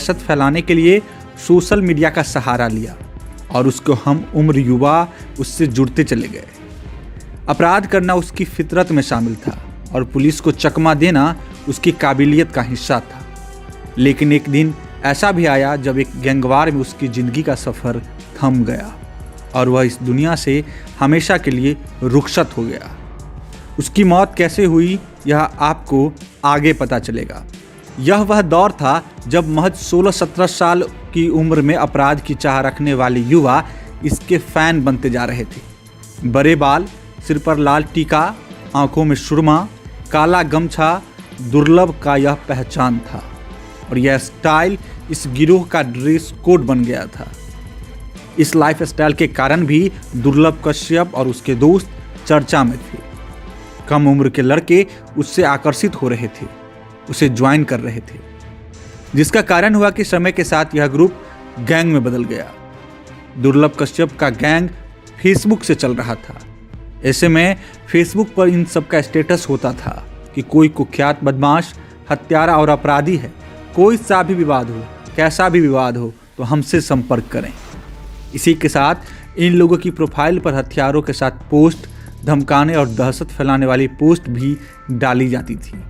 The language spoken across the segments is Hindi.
दहशत फैलाने के लिए सोशल मीडिया का सहारा लिया और उसको हम उम्र युवा उससे जुड़ते चले गए। अपराध करना उसकी फितरत में शामिल था और पुलिस को चकमा देना उसकी काबिलियत का हिस्सा था। लेकिन एक दिन ऐसा भी आया जब एक गैंगवार में उसकी ज़िंदगी का सफ़र थम गया और वह इस दुनिया से हमेशा के लिए रुखसत हो गया। उसकी मौत कैसे हुई यह आपको आगे पता चलेगा। यह वह दौर था जब महज 16-17 साल की उम्र में अपराध की चाह रखने वाले युवा इसके फैन बनते जा रहे थे। बड़े बाल, सिर पर लाल टीका, आंखों में सुरमा, काला गमछा दुर्लभ का यह पहचान था और यह स्टाइल इस गिरोह का ड्रेस कोड बन गया था। इस लाइफ स्टाइल के कारण भी दुर्लभ कश्यप और उसके दोस्त चर्चा में थे। कम उम्र के लड़के उससे आकर्षित हो रहे थे, उसे ज्वाइन कर रहे थे, जिसका कारण हुआ कि समय के साथ यह ग्रुप गैंग में बदल गया। दुर्लभ कश्यप का गैंग फेसबुक से चल रहा था। ऐसे में फेसबुक पर इन सब का स्टेटस होता था कि कोई कुख्यात बदमाश, हत्यारा और अपराधी है, कोई सा भी विवाद हो, कैसा भी विवाद हो तो हमसे संपर्क करें। इसी के साथ इन लोगों की प्रोफाइल पर हथियारों के साथ पोस्ट, धमकाने और दहशत फैलाने वाली पोस्ट भी डाली जाती थी।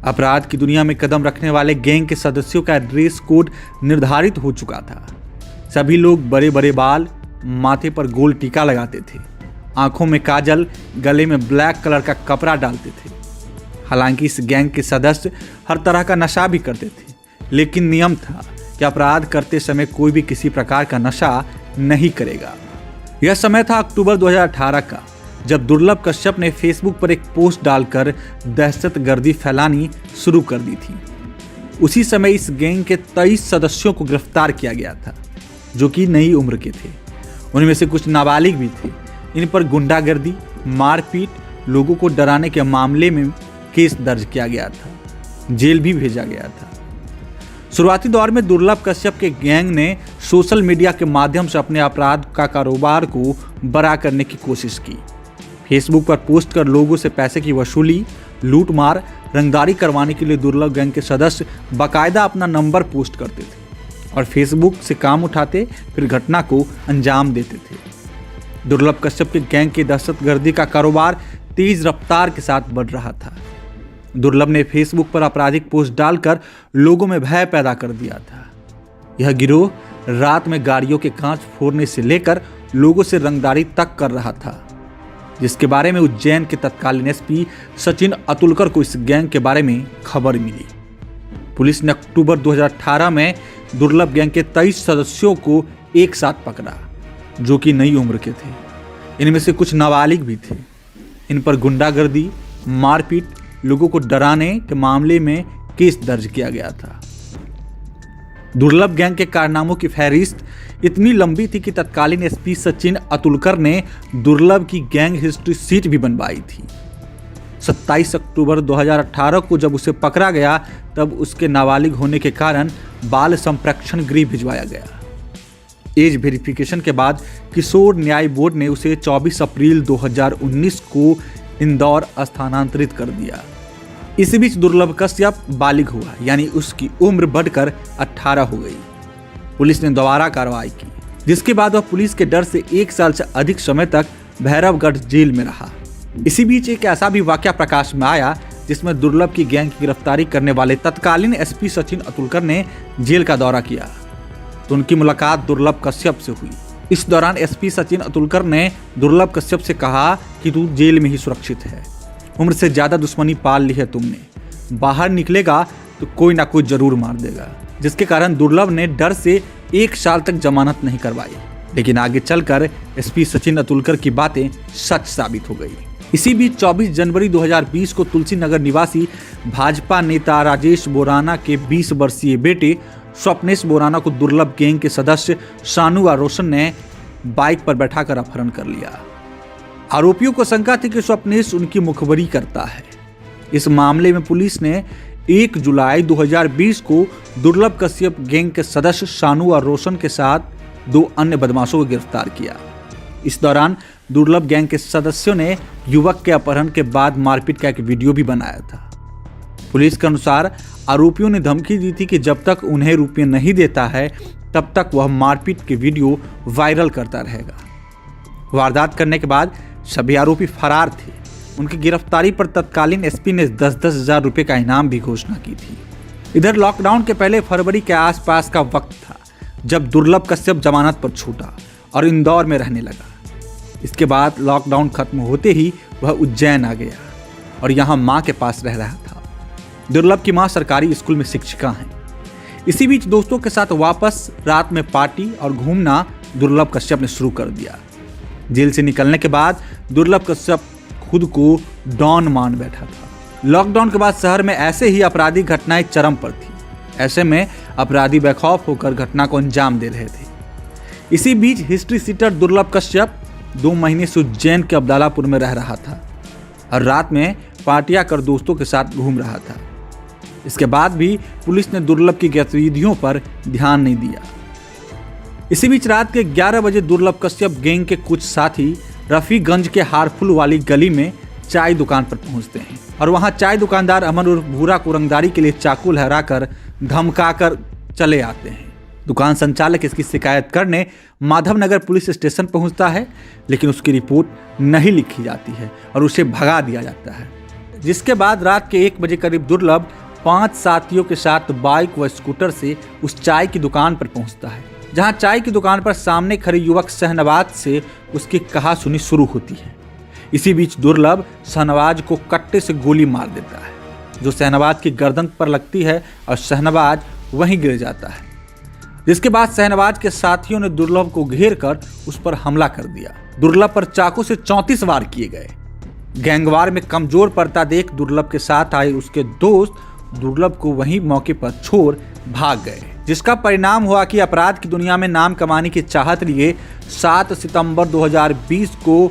अपराध की दुनिया में कदम रखने वाले गैंग के सदस्यों का ड्रेस कोड निर्धारित हो चुका था। सभी लोग बड़े बड़े बाल, माथे पर गोल टीका लगाते थे, आंखों में काजल, गले में ब्लैक कलर का कपड़ा डालते थे। हालांकि इस गैंग के सदस्य हर तरह का नशा भी करते थे, लेकिन नियम था कि अपराध करते समय कोई भी किसी प्रकार का नशा नहीं करेगा। यह समय था अक्टूबर 2018 का, जब दुर्लभ कश्यप ने फेसबुक पर एक पोस्ट डालकर दहशतगर्दी फैलानी शुरू कर दी थी। उसी समय इस गैंग के 23 सदस्यों को गिरफ्तार किया गया था, जो कि नई उम्र के थे। उनमें से कुछ नाबालिग भी थे। इन पर गुंडागर्दी, मारपीट, लोगों को डराने के मामले में केस दर्ज किया गया था, जेल भी भेजा गया था। शुरुआती दौर में दुर्लभ कश्यप के गैंग ने सोशल मीडिया के माध्यम से अपने अपराध का कारोबार को बड़ा करने की कोशिश की। फेसबुक पर पोस्ट कर लोगों से पैसे की वसूली, लूटमार, रंगदारी करवाने के लिए दुर्लभ गैंग के सदस्य बाकायदा अपना नंबर पोस्ट करते थे और फेसबुक से काम उठाते, फिर घटना को अंजाम देते थे। दुर्लभ कश्यप के गैंग की दहशतगर्दी का कारोबार तेज रफ्तार के साथ बढ़ रहा था। दुर्लभ ने फेसबुक पर आपराधिक पोस्ट डालकर लोगों में भय पैदा कर दिया था। यह गिरोह रात में गाड़ियों के कांच फोड़ने से लेकर लोगों से रंगदारी तक कर रहा था, जिसके बारे में उज्जैन के तत्कालीन एसपी सचिन अतुलकर को इस गैंग के बारे में खबर मिली। पुलिस ने अक्टूबर 2018 में दुर्लभ गैंग के 23 सदस्यों को एक साथ पकड़ा, जो कि नई उम्र के थे। इनमें से कुछ नाबालिग भी थे। इन पर गुंडागर्दी, मारपीट, लोगों को डराने के मामले में केस दर्ज किया गया था। दुर्लभ गैंग के कारनामों की फहरिस्त इतनी लंबी थी कि तत्कालीन एसपी सचिन अतुलकर ने दुर्लभ की गैंग हिस्ट्री शीट भी बनवाई थी। 27 अक्टूबर 2018 को जब उसे पकड़ा गया, तब उसके नाबालिग होने के कारण बाल संप्रेक्षण गृह भिजवाया गया। एज वेरिफिकेशन के बाद किशोर न्याय बोर्ड ने उसे 24 अप्रैल 2019 को इंदौर स्थानांतरित कर दिया। इसी बीच दुर्लभ कश्यप बालिग हुआ, यानी उसकी उम्र बढ़कर 18 हो गई। पुलिस ने दोबारा कार्रवाई की, जिसके बाद वह पुलिस के डर से 1 साल से अधिक समय तक भैरवगढ़ जेल में रहा। इसी बीच एक ऐसा भी वाकया प्रकाश में आया जिसमें दुर्लभ की गैंग की गिरफ्तारी करने वाले तत्कालीन एसपी सचिन अतुलकर ने जेल का दौरा किया, तो उनकी मुलाकात दुर्लभ कश्यप से हुई। इस दौरान एसपी सचिन अतुलकर ने दुर्लभ कश्यप से कहा कि तू जेल में ही सुरक्षित है, उम्र से ज्यादा दुश्मनी पाल ली है तुमने, बाहर निकलेगा तो कोई ना कोई जरूर मार देगा। जिसके कारण दुर्लभ ने डर से 1 साल तक जमानत नहीं करवाई, लेकिन आगे चलकर एसपी सचिन अतुलकर की बातें सच साबित हो गई। इसी बीच 24 जनवरी 2020 को तुलसी नगर निवासी भाजपा नेता राजेश बोराना के 20 वर्षीय बेटे स्वप्नेश बोराना को दुर्लभ गैंग के सदस्य शानू और रोशन ने बाइक पर बैठाकर अपहरण कर लिया। आरोपियों को शंका थी कि स्वप्नेश उनकी मुखबरी करता है। इस मामले में पुलिस ने 1 जुलाई 2020 को दुर्लभ कश्यप गैंग के सदस्य शानू और रोशन के साथ 2 अन्य बदमाशों को गिरफ्तार किया। इस दौरान दुर्लभ गैंग के सदस्यों ने युवक के अपहरण के बाद मारपीट का एक वीडियो भी बनाया था। पुलिस के अनुसार आरोपियों ने धमकी दी थी कि जब तक उन्हें रुपये नहीं देता है तब तक वह मारपीट के वीडियो वायरल करता रहेगा। वारदात करने के बाद सभी आरोपी फरार थे। उनकी गिरफ्तारी पर तत्कालीन एसपी ने 10-10 हज़ार रुपये का इनाम भी घोषणा की थी। इधर लॉकडाउन के पहले फरवरी के आसपास का वक्त था जब दुर्लभ कश्यप जमानत पर छूटा और इंदौर में रहने लगा। इसके बाद लॉकडाउन खत्म होते ही वह उज्जैन आ गया और यहाँ माँ के पास रह रहा था। दुर्लभ की माँ सरकारी स्कूल में शिक्षिका हैं। इसी बीच दोस्तों के साथ वापस रात में पार्टी और घूमना दुर्लभ कश्यप ने शुरू कर दिया। जेल से निकलने के बाद दुर्लभ कश्यप खुद को डॉन मान बैठा था। लॉकडाउन के बाद शहर में ऐसे ही आपराधिक घटनाएं चरम पर थी। ऐसे में अपराधी बेखौफ होकर घटना को अंजाम दे रहे थे। इसी बीच हिस्ट्री सीटर दुर्लभ कश्यप 2 महीने से उज्जैन के अब्दालापुर में रह रहा था और रात में पार्टियां कर दोस्तों के साथ घूम रहा था। इसके बाद भी पुलिस ने दुर्लभ की गतिविधियों पर ध्यान नहीं दिया। इसी बीच रात के 11 बजे दुर्लभ कश्यप गैंग के कुछ साथी रफीगंज के हारफुल वाली गली में चाय दुकान पर पहुंचते हैं और वहां चाय दुकानदार अमन उर्फ भूरा को रंगदारी के लिए चाकू लहराकर धमकाकर चले आते हैं। दुकान संचालक इसकी शिकायत करने माधवनगर पुलिस स्टेशन पहुंचता है, लेकिन उसकी रिपोर्ट नहीं लिखी जाती है और उसे भगा दिया जाता है। जिसके बाद रात के 1 बजे करीब दुर्लभ 5 साथियों के साथ बाइक व स्कूटर से उस चाय की दुकान पर पहुंचता है, जहां चाय की दुकान पर सामने खड़े युवक शहनवाज से उसकी कहासुनी शुरू होती है। इसी बीच दुर्लभ शहनवाज को कट्टे से गोली मार देता है, जो शहनवाज की गर्दन पर लगती है और शहनवाज वहीं गिर जाता है। जिसके बाद शहनवाज के साथियों ने दुर्लभ को घेर कर उस पर हमला कर दिया। दुर्लभ पर चाकू से 34 वार किए गए। गैंगवार में कमजोर पड़ता देख दुर्लभ के साथ आए उसके दोस्त दुर्लभ को वहीं मौके पर छोड़ भाग गए, जिसका परिणाम हुआ कि अपराध की दुनिया में नाम कमाने की चाहत लिए 7 सितंबर 2020 को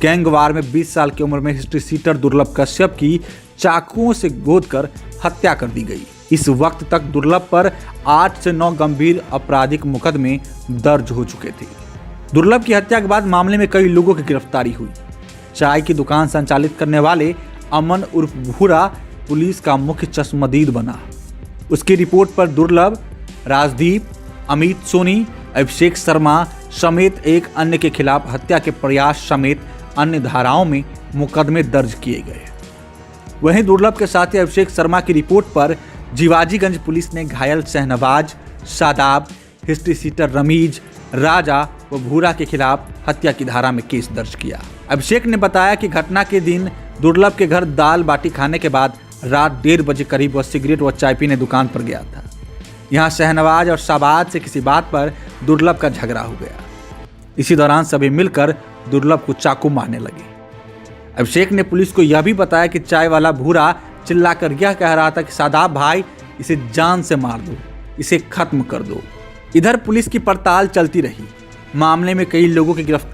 गैंगवार में 20 साल की उम्र में हिस्ट्री सीटर दुर्लभ कश्यप की चाकुओं से गोदकर हत्या कर दी गई। इस वक्त तक दुर्लभ पर 8 से 9 गंभीर आपराधिक मुकदमे दर्ज हो चुके थे। दुर्लभ की हत्या के बाद मामले में कई लोगों की गिरफ्तारी हुई। चाय की दुकान संचालित करने वाले अमन उर्फ भूरा पुलिस का मुख्य चश्मदीद बना। उसकी रिपोर्ट पर दुर्लभ, राजदीप, अमित सोनी, अभिषेक शर्मा समेत एक अन्य के खिलाफ हत्या के प्रयास समेत अन्य धाराओं में मुकदमे दर्ज किए गए। वहीं दुर्लभ के साथी अभिषेक शर्मा की रिपोर्ट पर जीवाजीगंज पुलिस ने घायल शहनवाज, शादाब, हिस्ट्री सीटर रमीज, राजा व भूरा के खिलाफ हत्या की धारा में केस दर्ज किया। अभिषेक ने बताया कि घटना के दिन दुर्लभ के घर दाल बाटी खाने के बाद रात 1:30 बजे करीब वह सिगरेट व चाय पीने दुकान पर गया था। यहाँ शहनवाज और शाबाद से किसी बात पर दुर्लभ का झगड़ा हो गया। इसी दौरान सभी मिलकर दुर्लभ को चाकू मारने लगे। अभिषेक ने पुलिस को यह भी बताया कि चाय वाला भूरा चिल्लाकर यह कह रहा था कि शादाब भाई, इसे जान से मार दो, इसे खत्म कर दो। इधर पुलिस की पड़ताल चलती रही। मामले में कई लोगों की गिरफ्तारी